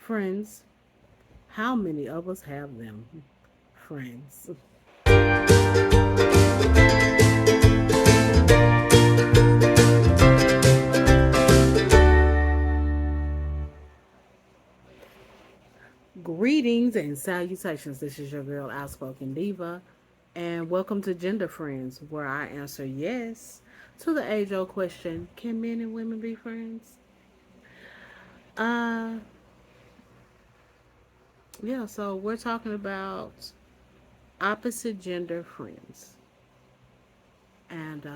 Friends, how many of us have them? Friends. Greetings and salutations. This is your girl, Outspoken Diva, and welcome to Gender Friends, where I answer yes to the age old question: can men and women be friends? Uh, yeah, so we're talking about opposite gender friends. And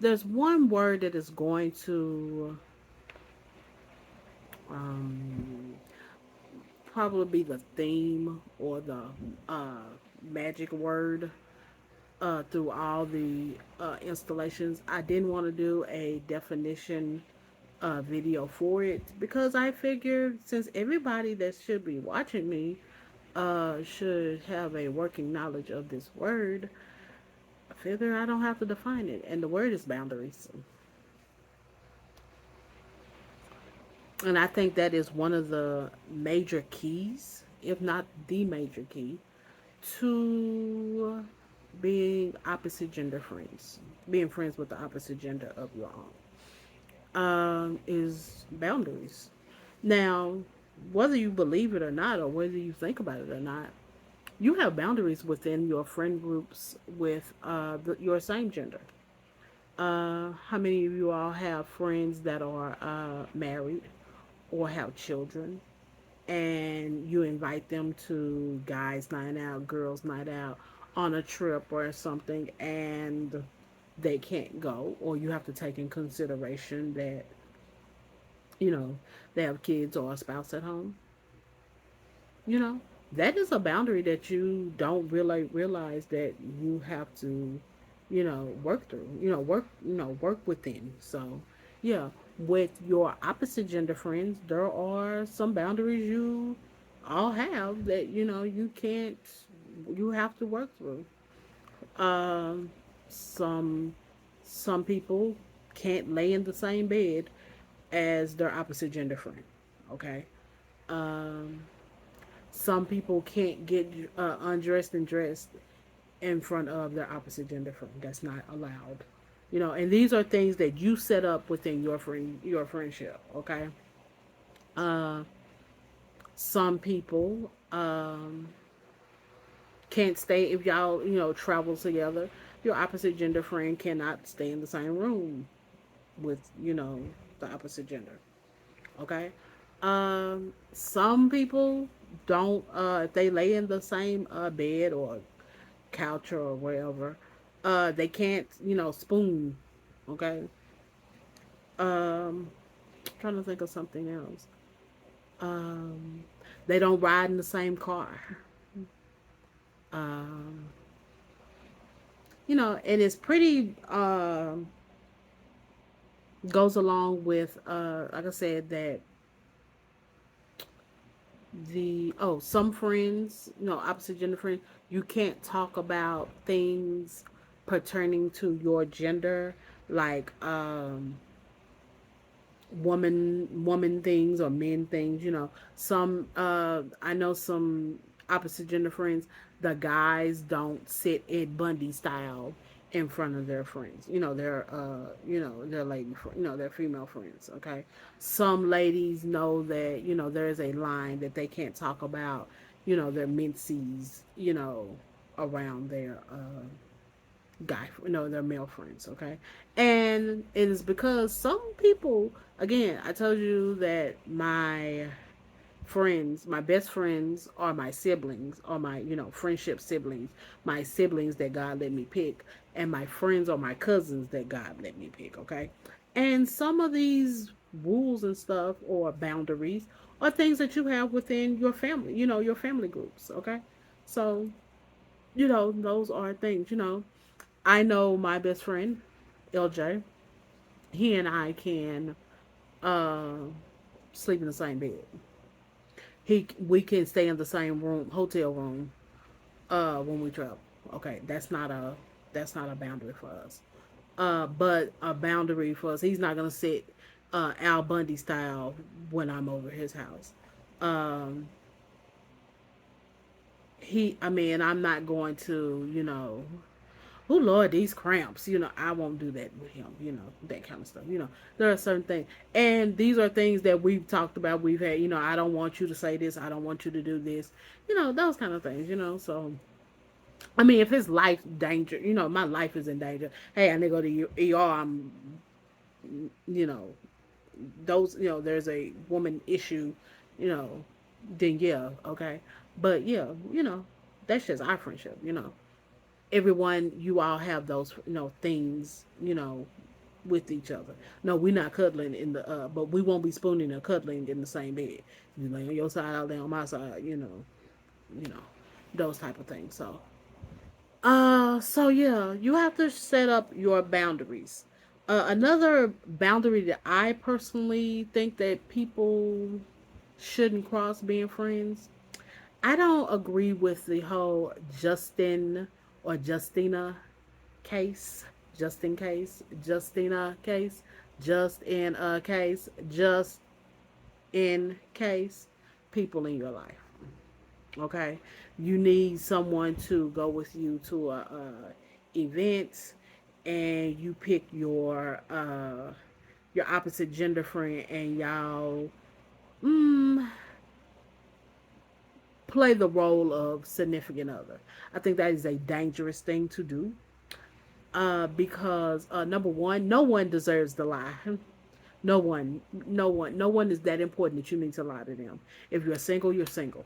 there's one word that is going to um, probably be the theme or the uh, magic word through all the installations. I didn't want to do a definition video for it because I figured since everybody that should be watching me should have a working knowledge of this word, I figure I don't have to define it. And the word is boundaries. And I think that is one of the major keys, if not the major key, to being opposite gender friends, being friends with the opposite gender of your own, is boundaries. Now, whether you believe it or not, or whether you think about it or not, you have boundaries within your friend groups with your same gender. How many of you all have friends that are married or have children, and you invite them to guys' night out, girls' night out, on a trip or something, and they can't go, or you have to take in consideration that you know they have kids or a spouse at home. You know that is a boundary that you don't really realize that you have to, work through. Work within. So, yeah, with your opposite gender friends, there are some boundaries you all have that you can't. You have to work through. Um, some some people can't lay in the same bed as their opposite gender friend. Okay. Um, some people can't get undressed and dressed in front of their opposite gender friend. That's not allowed. And these are things that you set up within your friendship. Okay. Uh, some people can't stay if y'all travel together. Your opposite gender friend cannot stay in the same room with the opposite gender. Okay. Some people don't. If they lay in the same bed or couch or wherever, they can't spoon. Okay. Trying to think of something else. Um, they don't ride in the same car. Um, and it's pretty goes along with like I said that some friends, opposite gender friends, you can't talk about things pertaining to your gender, like woman things or men things. Some I know some opposite gender friends, the guys don't sit in Bundy style in front of their friends. Their lady their female friends. Okay. Some ladies know that there is a line that they can't talk about their menses around their their male friends. Okay. And it is because some people, again, I told you that my best friends are my siblings, are my friendship siblings, my siblings that God let me pick, and my friends are my cousins that God let me pick. Okay. And some of these rules and stuff or boundaries are things that you have within your family, your family groups. Okay. So those are things. I know my best friend, LJ. He and I can uh, sleep in the same bed. We can stay in the same room, hotel room, when we travel. Okay, that's not a boundary for us. But a boundary for us. He's not gonna sit Al Bundy style when I'm over his house. Um, I mean, I'm not going to, oh Lord, these cramps, I won't do that with him, that kind of stuff. There are certain things, and these are things that we've talked about. We've had, I don't want you to say this, I don't want you to do this, those kind of things. So, I mean, if his life danger, my life is in danger. Hey, I need to go to ER. You know, those, there's a woman issue, you know, then yeah, okay. But yeah, that's just our friendship. Everyone, you all have those, things, with each other. No, we're not cuddling but we won't be spooning or cuddling in the same bed. You lay on your side, I'll lay on my side. You know, those type of things. So yeah, you have to set up your boundaries. Another boundary that I personally think that people shouldn't cross being friends. I don't agree with the whole Justin or Justina case, Justina case, just in a case, just in case, people in your life. Okay, you need someone to go with you to a event, and you pick your opposite gender friend, and y'all mm, play the role of significant other. I think that is a dangerous thing to do. Because number one, no one deserves to lie. No one is that important that you need to lie to them. If you're single, you're single.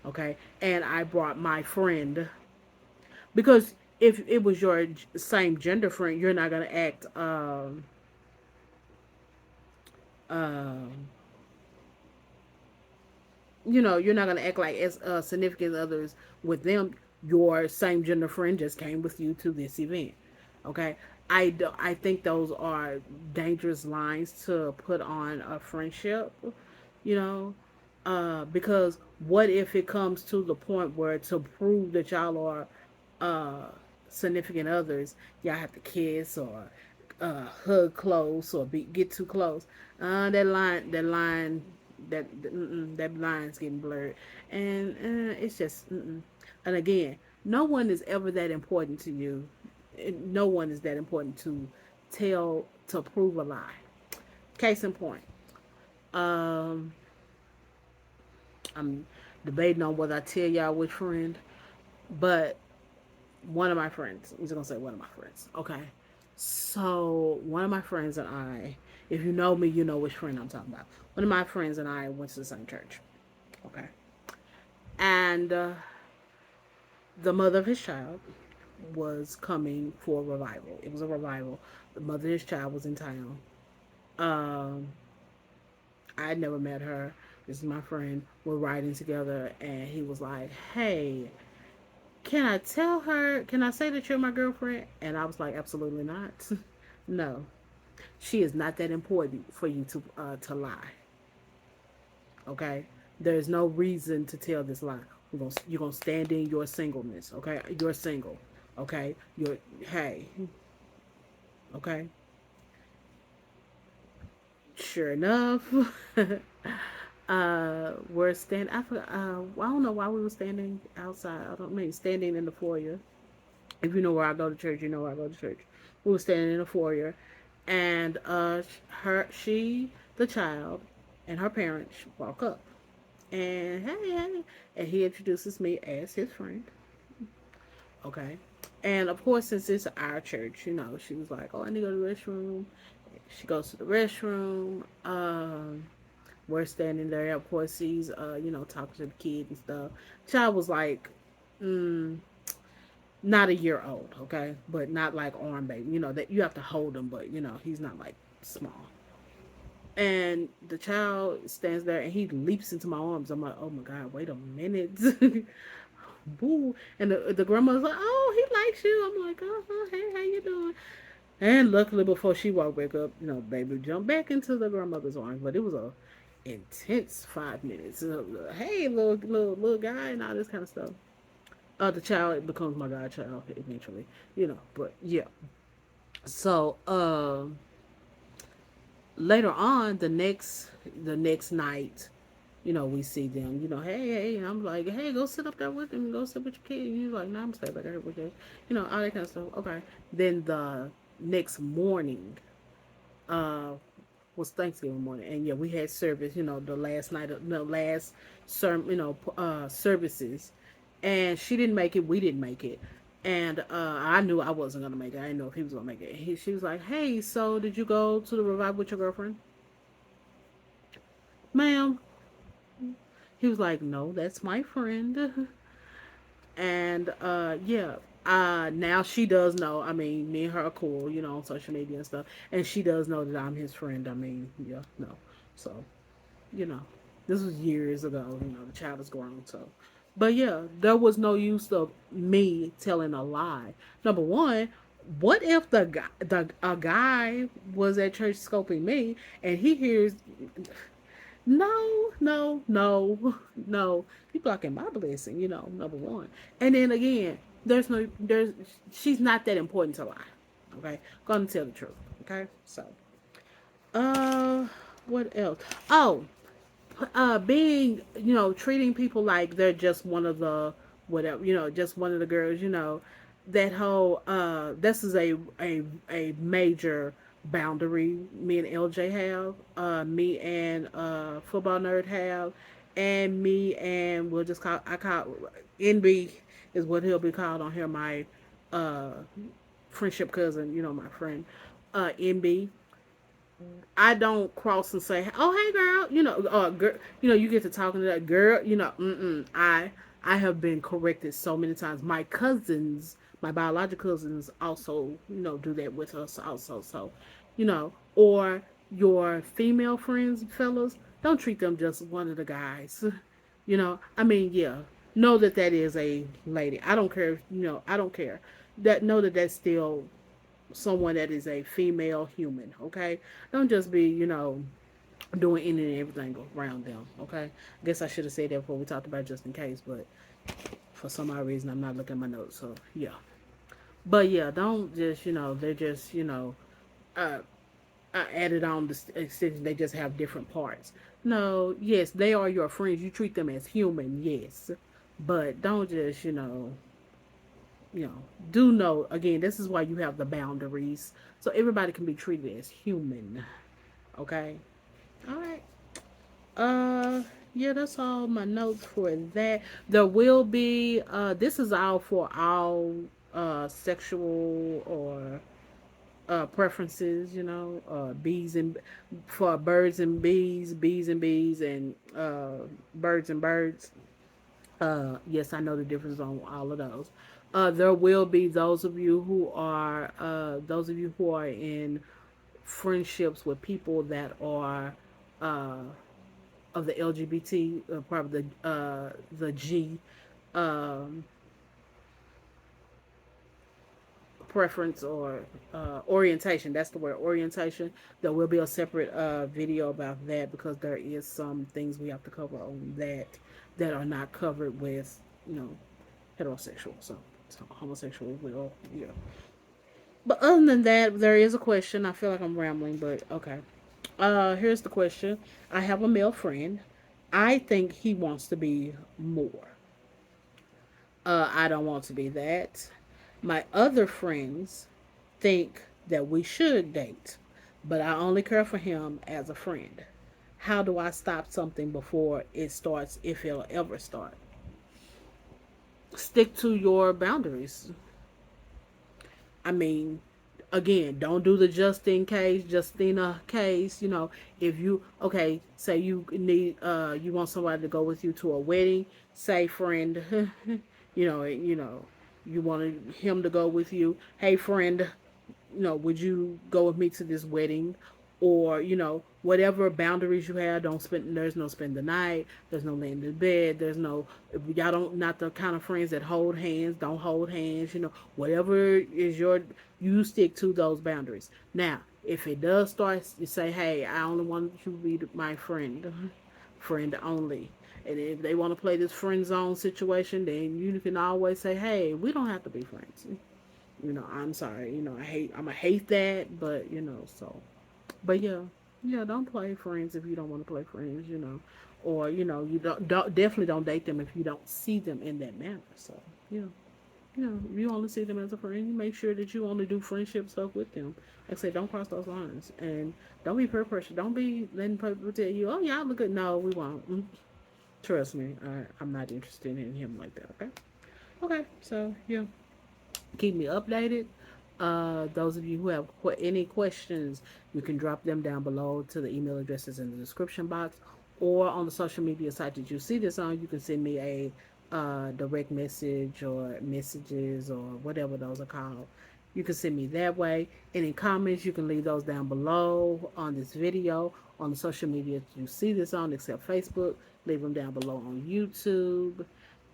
Okay. And I brought my friend because if it was your same gender friend, you're not gonna act um you're not gonna act like as significant others with them. Your same gender friend just came with you to this event. Okay. I think those are dangerous lines to put on a friendship, you know, because what if it comes to the point where to prove that y'all are uh, significant others, y'all have to kiss or hug close or get too close. That line's getting blurred, and it's just. And again, no one is ever that important to you. No one is that important to prove a lie. Case in point, um, I'm debating on whether I tell y'all which friend, but one of my friends. I'm just gonna say one of my friends. Okay. So one of my friends and I, if you know me, you know which friend I'm talking about. One of my friends and I went to the same church. Okay. And the mother of his child was coming for a revival. It was a revival. The mother of his child was in town. Um, I had never met her. This is my friend. We're riding together, and he was like, "Hey, can I tell her? Can I say that you're my girlfriend?" And I was like, "Absolutely not. No, she is not that important for you to lie. Okay, there's no reason to tell this lie. You're gonna stand in your singleness. Okay, you're single. Okay, you're hey. Okay, sure enough." We're standing. I don't know why we were standing outside. I don't mean standing in the foyer. If you know where I go to church, you know where I go to church. We were standing in the foyer, and the child, and her parents walk up, and hey, and he introduces me as his friend. Okay, and of course, since it's our church, she was like, "Oh, I need to go to the restroom." She goes to the restroom. We're standing there. Of course, he's talking to the kid and stuff. Child was like, not a year old, okay, but not like arm baby. That you have to hold him, but he's not like small. And the child stands there and he leaps into my arms. I'm like, oh my god, wait a minute. Boo. And the grandma's like, oh, he likes you. I'm like, hey, how you doing? And luckily, before she walked back up, baby jumped back into the grandmother's arms. But it was a intense 5 minutes. Hey, little guy, and all this kind of stuff. The child becomes my godchild eventually, But yeah. So later on, the next night, we see them, hey, and I'm like, hey, go sit up there with them, go sit with your kid. And he's like, no, I'm staying back here with you, all that kind of stuff. Okay. Then the next morning, uh, was Thanksgiving morning, and yeah, we had service, the last night of the last services, and she didn't make it, we didn't make it, and I knew I wasn't gonna make it. I didn't know if he was gonna make it. She was like, "Hey, so did you go to the revival with your girlfriend, ma'am?" He was like, "No, that's my friend." And yeah, now she does know. I mean, me and her are cool, on social media and stuff, and she does know that I'm his friend. I mean, yeah, no, so you know, this was years ago. The child is grown, so. But yeah, there was no use of me telling a lie. Number one, what if a guy was at church scoping me and he hears, no, no, no, no, you blocking my blessing, number one. And then again, she's not that important to lie. Okay, gonna tell the truth. Okay, so uh, what else? Oh, being, treating people like they're just one of the whatever, just one of the girls, that whole this is a major boundary me and LJ have, me and football nerd have, and me and we'll just call I call NB is what he'll be called on here, my uh friendship cousin, my friend, NB. I don't cross and say, "Oh, hey, girl," girl, you get to talking to that girl, I have been corrected so many times. My cousins, my biological cousins, also, do that with us also. So, or your female friends, fellas, don't treat them just one of the guys. I mean, yeah, know that that is a lady. I don't care. I don't care. That know that that's still someone that is a female human, okay? Don't just be, doing any and everything around them, okay? I guess I should have said that before we talked about just in case, but for some odd reason I'm not looking at my notes, so yeah. But yeah, don't just, they're just, uh, added on the extension, they just have different parts. No, yes, they are your friends. You treat them as human, yes. But don't just, you know, do know again, this is why you have the boundaries. So everybody can be treated as human. Okay? All right. Yeah, that's all my notes for that. There will be this is all for all sexual or preferences, bees and for birds and bees and bees, and birds and birds. Yes, I know the difference on all of those. There will be those of you who are in friendships with people that are uh, of the LGBT, probably the G um, preference or orientation. That's the word, orientation. There will be a separate video about that because there is some things we have to cover on that are not covered with heterosexual. So homosexual will, yeah. But other than that, there is a question. I feel like I'm rambling, but okay. Here's the question. I have a male friend. I think he wants to be more. I don't want to be that. My other friends think that we should date, but I only care for him as a friend. How do I stop something before it starts, if it'll ever start? Stick to your boundaries. I mean, again, don't do the just in case, Justina case. If you okay, say you need you want somebody to go with you to a wedding, say friend, you wanted him to go with you. Hey friend, would you go with me to this wedding? Or, whatever boundaries you have, don't spend, there's no spend the night, there's no laying in bed, there's no, if y'all don't, not the kind of friends that hold hands, don't hold hands, whatever is you stick to those boundaries. Now, if it does start, you say, hey, I only want you to be my friend, friend only. And if they want to play this friend zone situation, then you can always say, hey, we don't have to be friends. I'm sorry, I'm gonna hate that, but so, but yeah, yeah, don't play friends if you don't want to play friends, or you don't definitely don't date them if you don't see them in that manner. So you know. You only see them as a friend. You make sure that you only do friendship stuff with them. Like I say, don't cross those lines, and don't be peer pressure. Don't be letting people tell you, "Oh, y'all look good." No, we won't. Trust me, I'm not interested in him like that. Okay. Okay. So yeah, keep me updated. Those of you who have any questions, you can drop them down below to the email addresses in the description box, or on the social media site that you see this on. You can send me a direct message or messages or whatever those are called. You can send me that way. Any comments, you can leave those down below on this video on the social media you see this on, except Facebook. Leave them down below on YouTube.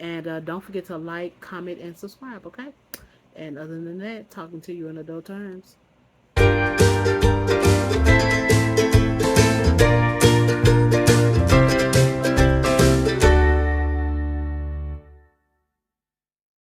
And don't forget to like, comment, and subscribe, okay? And other than that, talking to you in adult terms.